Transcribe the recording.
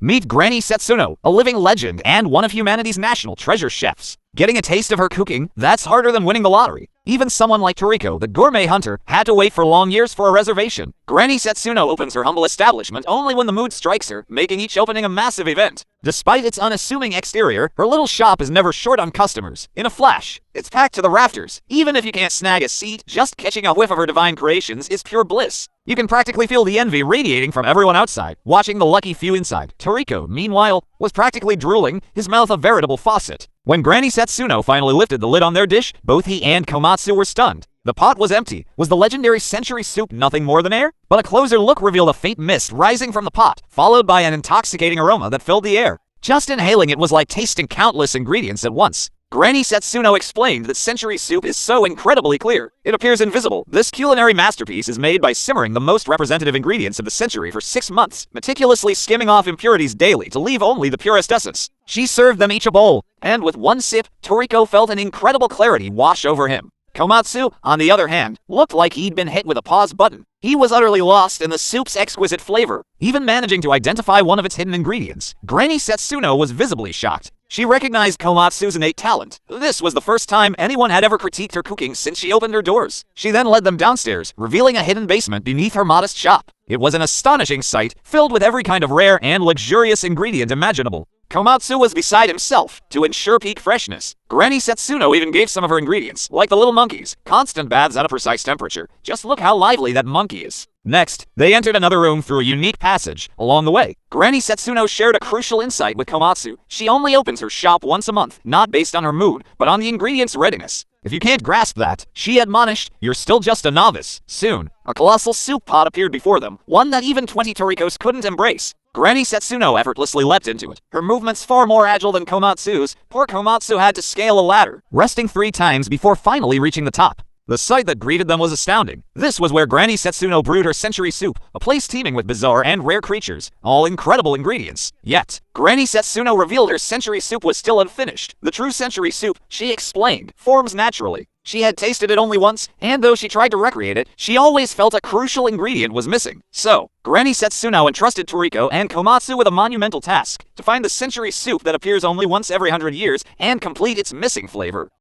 Meet Granny Setsuno, a living legend and one of humanity's national treasure chefs. Getting a taste of her cooking, that's harder than winning the lottery. Even someone like Toriko, the gourmet hunter, had to wait for long years for a reservation. Granny Setsuno opens her humble establishment only when the mood strikes her, making each opening a massive event. Despite its unassuming exterior, her little shop is never short on customers. In a flash, it's packed to the rafters. Even if you can't snag a seat, just catching a whiff of her divine creations is pure bliss. You can practically feel the envy radiating from everyone outside, watching the lucky few inside. Toriko, meanwhile, was practically drooling, his mouth a veritable faucet. When Granny Setsuno finally lifted the lid on their dish, both he and Komatsu were stunned. The pot was empty. Was the legendary century soup nothing more than air? But a closer look revealed a faint mist rising from the pot, followed by an intoxicating aroma that filled the air. Just inhaling it was like tasting countless ingredients at once. Granny Setsuno explained that century soup is so incredibly clear, it appears invisible. This culinary masterpiece is made by simmering the most representative ingredients of the century for 6 months, meticulously skimming off impurities daily to leave only the purest essence. She served them each a bowl, and with one sip, Toriko felt an incredible clarity wash over him. Komatsu, on the other hand, looked like he'd been hit with a pause button. He was utterly lost in the soup's exquisite flavor, even managing to identify one of its hidden ingredients. Granny Setsuno was visibly shocked. She recognized Komatsu's innate talent. This was the first time anyone had ever critiqued her cooking since she opened her doors. She then led them downstairs, revealing a hidden basement beneath her modest shop. It was an astonishing sight, filled with every kind of rare and luxurious ingredient imaginable. Komatsu was beside himself to ensure peak freshness. Granny Setsuno even gave some of her ingredients, like the little monkeys, constant baths at a precise temperature. Just look how lively that monkey is. Next, they entered another room through a unique passage. Along the way, Granny Setsuno shared a crucial insight with Komatsu. She only opens her shop once a month, not based on her mood, but on the ingredients' readiness. If you can't grasp that, she admonished, you're still just a novice. Soon, a colossal soup pot appeared before them, one that even 20 Torikos couldn't embrace. Granny Setsuno effortlessly leapt into it, her movements far more agile than Komatsu's. Poor Komatsu had to scale a ladder, resting 3 times before finally reaching the top. The sight that greeted them was astounding. This was where Granny Setsuno brewed her century soup, a place teeming with bizarre and rare creatures, all incredible ingredients. Yet, Granny Setsuno revealed her century soup was still unfinished. The true century soup, she explained, forms naturally. She had tasted it only once, and though she tried to recreate it, she always felt a crucial ingredient was missing. So, Granny Setsuno entrusted Toriko and Komatsu with a monumental task, to find the century soup that appears only once every 100 years and complete its missing flavor.